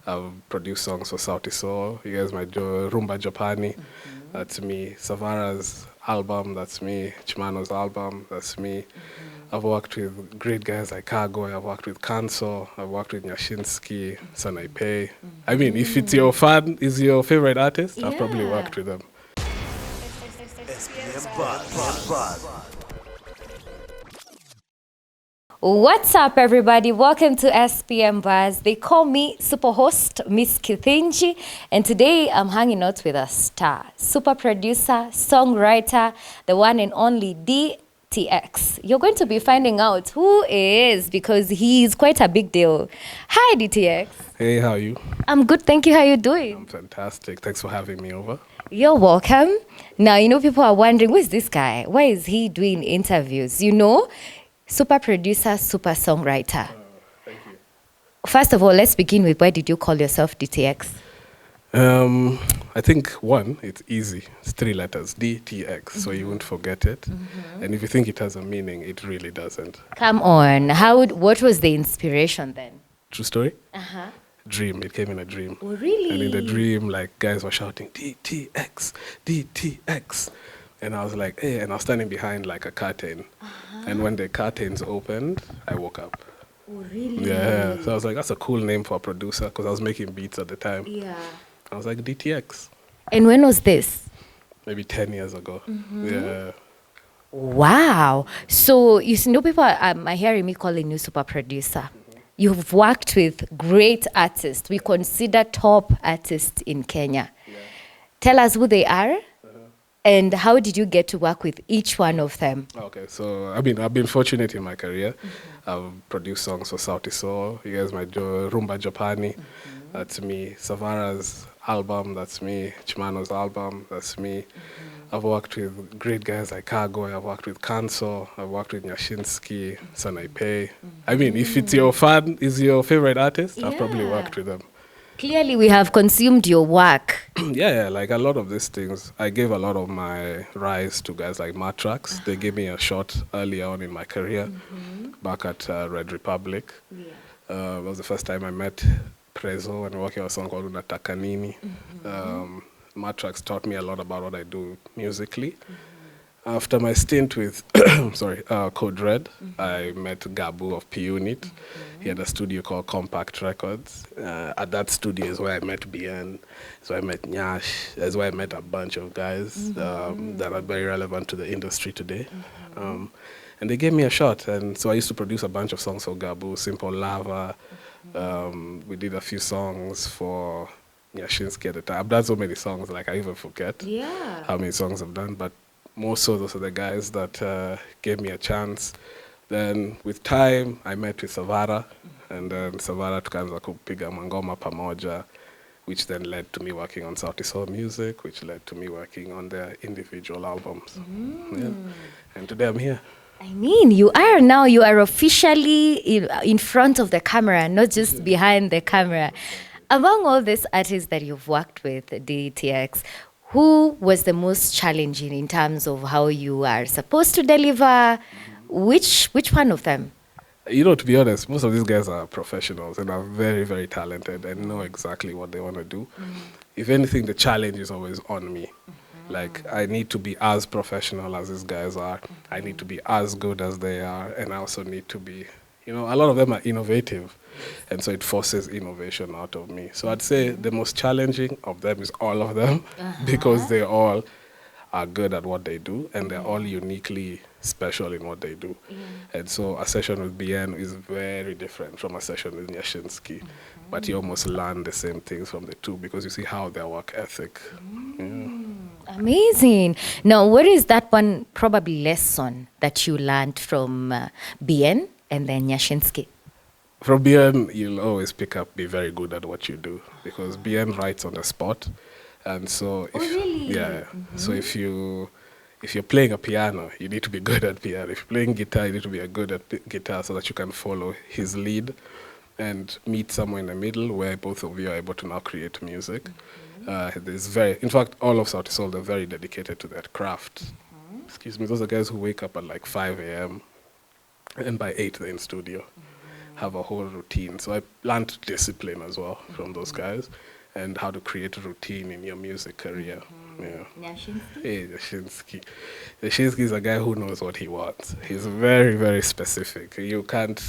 I've produced songs for Sauti. You guys might do Rhumba Japani. That's me. Savara's album, that's me. Chimano's album, that's me. I've worked with great guys like Kago. I've worked with Kanso. I've worked with Nyashinsky, Sanaipe. I mean, if it's your fan, is your favorite artist, I've probably worked with them. SpmBuzz. What's up, everybody? Welcome to SpmBuzz. They call me super host, Miss Kithinji, and today I'm hanging out with a star, super producer, songwriter, the one and only DTX. You're going to be finding out who he is because he's quite a big deal. Hi, DTX. Hey, how are you? I'm good, thank you. How are you doing? I'm fantastic. Thanks for having me over. You're welcome. Now, people are wondering, who is this guy? Why is he doing interviews? Super producer, super songwriter. Thank you. First of all, let's begin with why did you call yourself DTX? I think one, it's easy. It's 3 letters, DTX, so you won't forget it. And if you think it has a meaning, it really doesn't. Come on. What was the inspiration then? True story? Uh-huh. Dream. It came in a dream. Oh, really? And in the dream, guys were shouting, DTX, DTX. And I was like, hey, and I was standing behind a curtain. And when the curtains opened, I woke up. Oh, really? Yeah. So I was like, that's a cool name for a producer because I was making beats at the time. Yeah. I was like, DTX. And when was this? Maybe 10 years ago. Yeah. Wow. So, people are hearing me calling you super producer. You've worked with great artists. We consider top artists in Kenya. Yeah. Tell us who they are. And how did you get to work with each one of them? Okay, so I've been fortunate in my career. I've produced songs for Sauti. You guys might do Rhumba Japani. That's me. Savara's album, that's me. Chimano's album, that's me. I've worked with great guys like Kago. I've worked with Kanso. I've worked with Nyashinsky, Sanaipe. I mean, if it's your fan, is your favorite artist, I've probably worked with them. Clearly, we have consumed your work. Yeah, a lot of these things. I gave a lot of my rise to guys like Matrax. They gave me a shot early on in my career, back at Red Republic. Yeah. It was the first time I met Prezo and working on a song called Unataka Nini. Matrax taught me a lot about what I do musically. After my stint with Code Red, I met Gabu of P-Unit. He had a studio called Compact Records. At that studio is where I met BN, is where I met Nyash, is where I met a bunch of guys that are very relevant to the industry today. And they gave me a shot, and so I used to produce a bunch of songs for Gabu, Simple Lava. We did a few songs for Nyashinsky at the time. I've done so many songs, I even forget how many songs I've done, but more so those are the guys that gave me a chance. Then with time, I met with Savara, and then Savara tukaanza kupiga mangoma pamoja, which then led to me working on Sauti Sol music, which led to me working on their individual albums. Yeah. And today I'm here. You are officially in front of the camera, not just behind the camera. Among all these artists that you've worked with, DTX, who was the most challenging in terms of how you are supposed to deliver? Which one of them? To be honest, most of these guys are professionals and are very, very talented and know exactly what they want to do. If anything, the challenge is always on me. I need to be as professional as these guys are. I need to be as good as they are. And I also need to be, a lot of them are innovative. And so it forces innovation out of me. So I'd say the most challenging of them is all of them because they all are good at what they do and they're all uniquely special in what they do. And so a session with BN is very different from a session with Nyashinsky. But you almost learn the same things from the two because you see how their work ethic. Amazing. Now, what is that one probably lesson that you learned from BN and then Nyashinsky? From BN, you'll always be very good at what you do because BN writes on the spot. And so, so if you're playing a piano, you need to be good at piano. If you're playing guitar, you need to be good at guitar so that you can follow his lead and meet somewhere in the middle where both of you are able to now create music. In fact, all of Sauti Sol, they're very dedicated to that craft. Excuse me, those are guys who wake up at 5 a.m. and by 8 they're in studio. have a whole routine. So I learned discipline as well from those guys, and how to create a routine in your music career. Yeah. Hey, Yashinsky. Yashinsky is a guy who knows what he wants. He's very, very specific. You can't,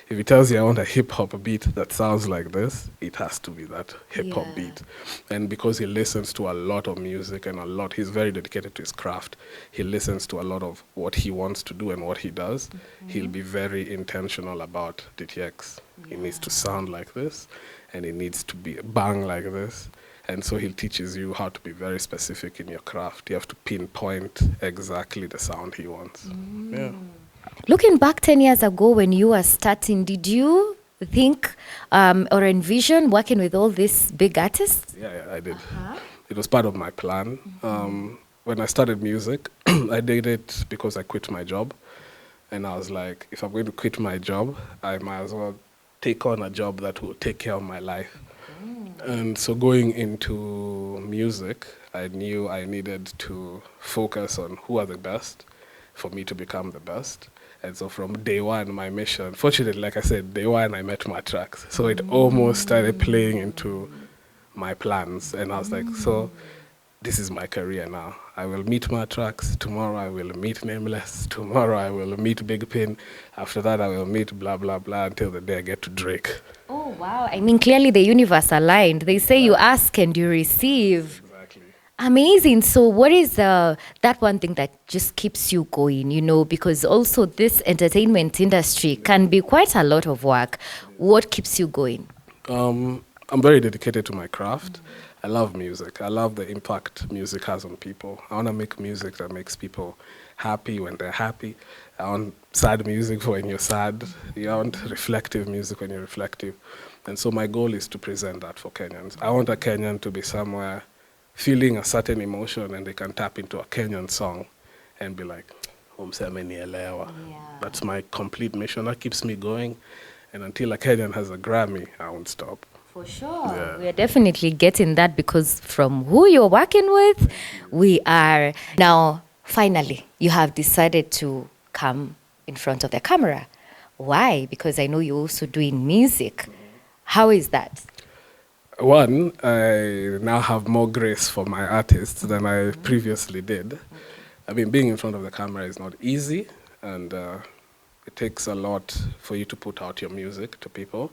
if he tells you I want a hip hop beat that sounds like this, it has to be that hip hop beat. And because he listens to a lot of music and he's very dedicated to his craft. He listens to a lot of what he wants to do and what he does. He'll be very intentional about DTX. It needs to sound like this, and it needs to be bang like this. And so he teaches you how to be very specific in your craft. You have to pinpoint exactly the sound he wants. Yeah. Looking back 10 years ago when you were starting, did you think or envision working with all these big artists? Yeah, I did. It was part of my plan. When I started music, I did it because I quit my job. And I was like, if I'm going to quit my job, I might as well take on a job that will take care of my life. And so going into music, I knew I needed to focus on who are the best for me to become the best. And so from day one, my mission, fortunately, like I said, day one, I met my tracks. So it almost started playing into my plans. And I was like, so this is my career now. I will meet my tracks. Tomorrow I will meet Nameless. Tomorrow I will meet Big Pin. After that I will meet blah, blah, blah until the day I get to Drake. Oh, wow. I mean, clearly the universe aligned. They say you ask and you receive. Exactly. Amazing. So what is that one thing that just keeps you going, because also this entertainment industry can be quite a lot of work. What keeps you going? I'm very dedicated to my craft. I love music. I love the impact music has on people. I want to make music that makes people happy when they're happy. I want sad music for when you're sad. I want reflective music when you're reflective. And so my goal is to present that for Kenyans. I want a Kenyan to be somewhere feeling a certain emotion and they can tap into a Kenyan song and be like, umsemenielewa. That's my complete mission. That keeps me going. And until a Kenyan has a Grammy, I won't stop. For sure. Yeah. We are definitely getting that because from who you're working with, we are. Now, finally, you have decided to come in front of the camera. Why? Because I know you're also doing music. How is that? One, I now have more grace for my artists than I previously did. I mean, being in front of the camera is not easy, and it takes a lot for you to put out your music to people.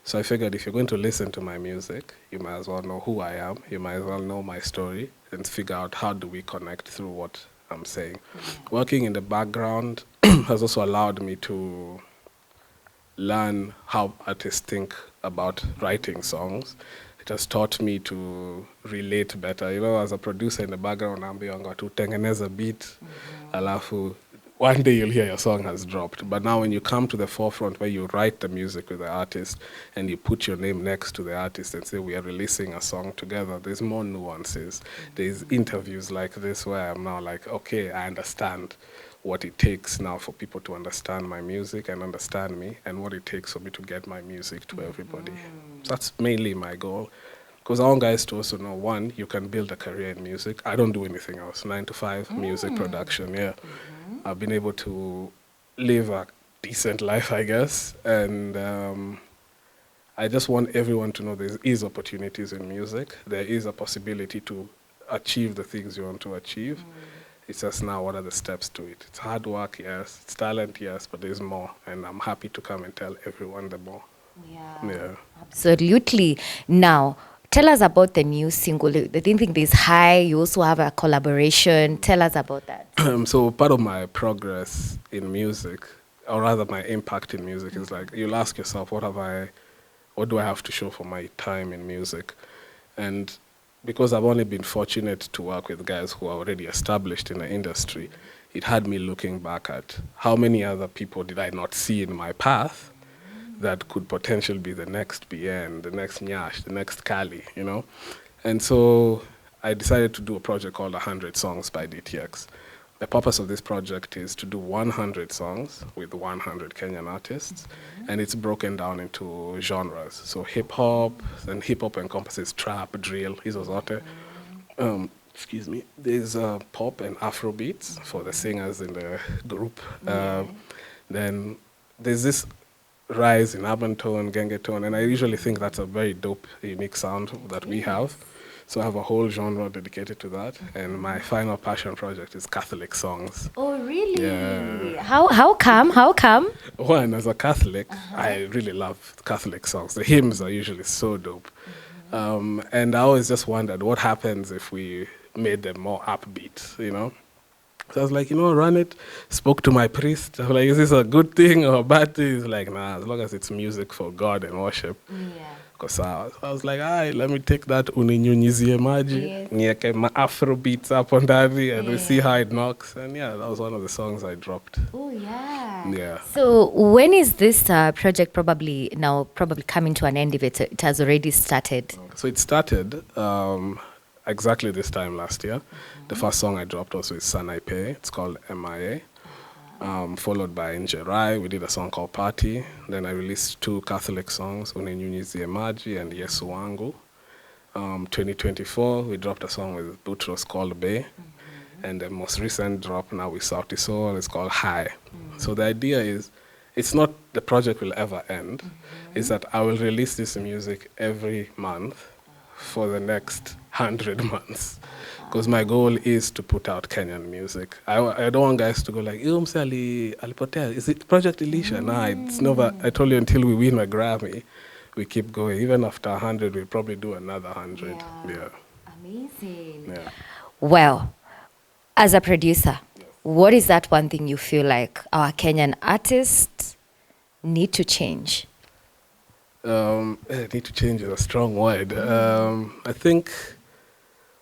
So I figured if you're going to listen to my music, you might as well know who I am, you might as well know my story, and figure out how do we connect through what I'm saying. Working in the background has also allowed me to learn how artists think about writing songs. It has taught me to relate better. As a producer in the background, naambiwanga tu tengeneza beat, alafu one day you'll hear your song has dropped. But now when you come to the forefront where you write the music with the artist and you put your name next to the artist and say, we are releasing a song together, there's more nuances. There's interviews like this where I'm now like, okay, I understand what it takes now for people to understand my music and understand me, and what it takes for me to get my music to everybody. So that's mainly my goal. Because I want guys to also know, one, you can build a career in music. I don't do anything else. 9 to 5 music production, yeah. I've been able to live a decent life, I guess. And I just want everyone to know there is opportunities in music. There is a possibility to achieve the things you want to achieve. It's just now, what are the steps to it? It's hard work, yes. It's talent, yes, but there's more. And I'm happy to come and tell everyone the more. Yeah. Absolutely. Now, tell us about the new single. I didn't think there's High. You also have a collaboration. Tell us about that. So part of my progress in music, or rather my impact in music, is like, you'll ask yourself, what do I have to show for my time in music? And because I've only been fortunate to work with guys who are already established in the industry, it had me looking back at how many other people did I not see in my path that could potentially be the next BN, the next Nyash, the next Kali, And so I decided to do a project called 100 Songs by DTX. The purpose of this project is to do 100 songs with 100 Kenyan artists, and it's broken down into genres. So hip-hop encompasses trap, drill, hizo zote. Excuse me. There's pop and Afro beats for the singers in the group. Then there's this rise in urban tone, genge tone, and I usually think that's a very dope, unique sound that we have. So I have a whole genre dedicated to that, and my final passion project is Catholic songs. Oh, really? Yeah. How come? How come? One, as a Catholic, I really love Catholic songs. The hymns are usually so dope. And I always just wondered what happens if we made them more upbeat, you know? So I was like, run it. Spoke to my priest. I was like, is this a good thing or a bad thing? He's like, nah, as long as it's music for God and worship. Yeah. Because I was like, let me take that uninyunyizie maji, Yes. nieke ma Afro beats up on that, and we see how it knocks. And yeah, that was one of the songs I dropped. Oh, yeah. Yeah. So when is this project probably coming to an end if it has already started? So it started exactly this time last year. The first song I dropped also is Sanaipe. It's called MIA. Followed by Njerai. We did a song called Party. Then I released 2 Catholic songs, Uninyunyizie Maji and Yesu Wangu. 2024, we dropped a song with Boutros called Bay. And the most recent drop now with Sauti Soul is called High. So the idea is, it's not the project will ever end. It's that I will release this music every month for the next 100 months. Because my goal is to put out Kenyan music. I don't want guys to go like, alipotea. Is it Project Elisha? Nah, it's never. I told you, until we win a Grammy, we keep going. Even after 100, we'll probably do another 100. Yeah. Amazing. Yeah. Well, as a producer, what is that one thing you feel like our Kenyan artists need to change? Need to change is a strong word. I think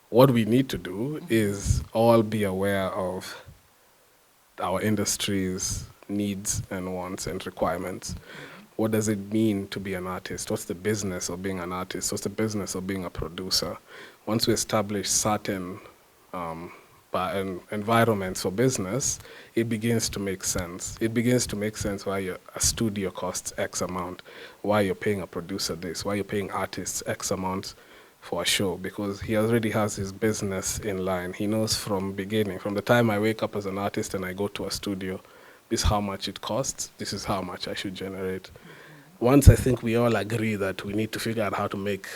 what we need to do is all be aware of our industry's needs and wants and requirements. What does it mean to be an artist? What's the business of being an artist? What's the business of being a producer? Once we establish certain environments for business, it begins to make sense. It begins to make sense why a studio costs X amount, why you're paying a producer this, why you're paying artists X amount for a show, because he already has his business in line. He knows from beginning, from the time I wake up as an artist and I go to a studio, this is how much it costs, this is how much I should generate. Once I think we all agree that we need to figure out how to make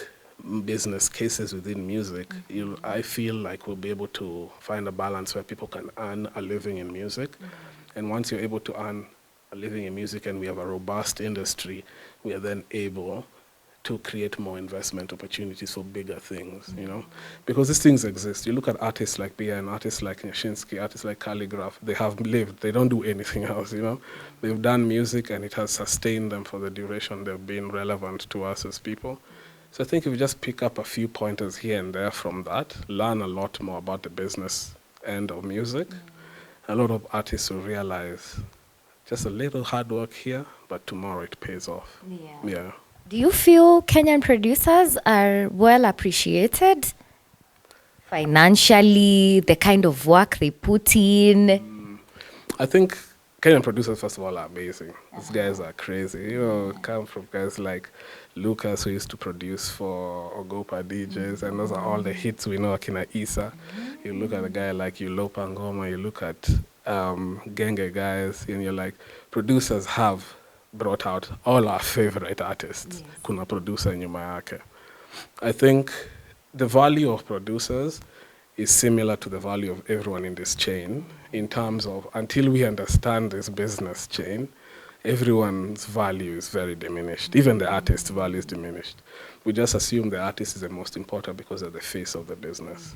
business cases within music, I feel like we'll be able to find a balance where people can earn a living in music. And once you're able to earn a living in music and we have a robust industry, we are then able to create more investment opportunities for bigger things, because these things exist. You look at artists like Bia and artists like Nyashinsky, artists like Calligraph, they have lived, they don't do anything else, They've done music and it has sustained them for the duration they've been relevant to us as people. So I think if we just pick up a few pointers here and there from that, learn a lot more about the business end of music, a lot of artists will realize just a little hard work here, but tomorrow it pays off. Yeah. Do you feel Kenyan producers are well appreciated financially, the kind of work they put in? I think Kenyan producers, first of all, are amazing. These guys are crazy. Come from guys like Lucas, who used to produce for Ogopa DJs, and those are all the hits we know, Akina Isa. You look at a guy like Yulopa Ngoma, you look at Genge guys, and you're like, producers have brought out all our favorite artists. Kuna producer nyuma yake. I think the value of producers is similar to the value of everyone in this chain, in terms of until we understand this business chain, everyone's value is very diminished. Even the artist's value is diminished. We just assume the artist is the most important because they're the face of the business.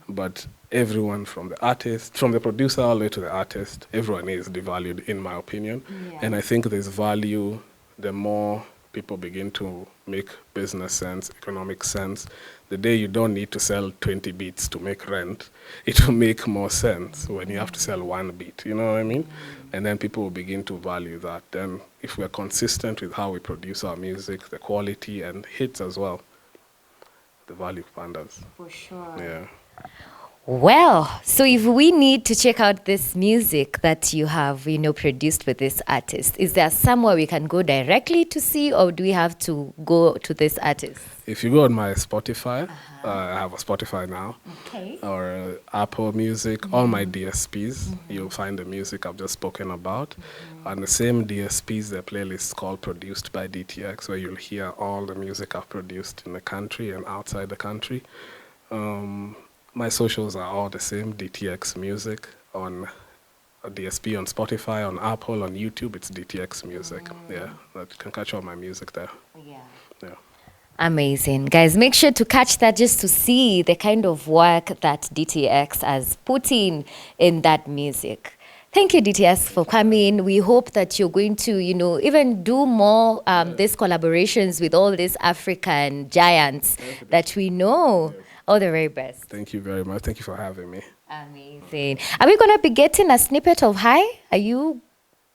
But everyone, from the artist, from the producer all the way to the artist, everyone is devalued, in my opinion. And I think there's value the more people begin to make business sense, economic sense. The day you don't need to sell 20 beats to make rent, it will make more sense when you have to sell 1 beat, you know what I mean? And then people will begin to value that. Then if we're consistent with how we produce our music, the quality and hits as well, the value panders. For sure. Yeah. Well, so if we need to check out this music that you have, produced with this artist, is there somewhere we can go directly to see, or do we have to go to this artist? If you go on my Spotify, I have a Spotify now, Okay. or Apple Music, all my DSPs, you'll find the music I've just spoken about. On the same DSPs, the playlist is called Produced by DTX, where you'll hear all the music I've produced in the country and outside the country. My socials are all the same, DTX Music on a DSP, on Spotify, on Apple, on YouTube, it's DTX Music. Yeah, you can catch all my music there. Yeah. Amazing. Guys, make sure to catch that just to see the kind of work that DTX has put in that music. Thank you, DTS, for coming. We hope that you're going to, even do more these collaborations with all these African giants that we know. All the very best. Thank you very much. Thank you for having me. Amazing. Are we going to be getting a snippet of Hi? Are you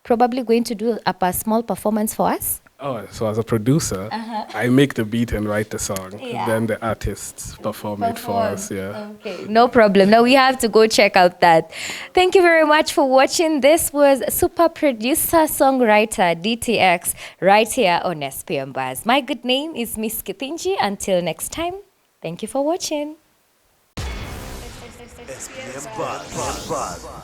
probably going to do a small performance for us? Oh, so as a producer, I make the beat and write the song. Yeah. Then the artists perform it for us. Yeah. Okay, no problem. Now we have to go check out that. Thank you very much for watching. This was super producer, songwriter, DTX, right here on SpmBuzz. My good name is Miss Kithinji. Until next time, thank you for watching. SpmBuzz.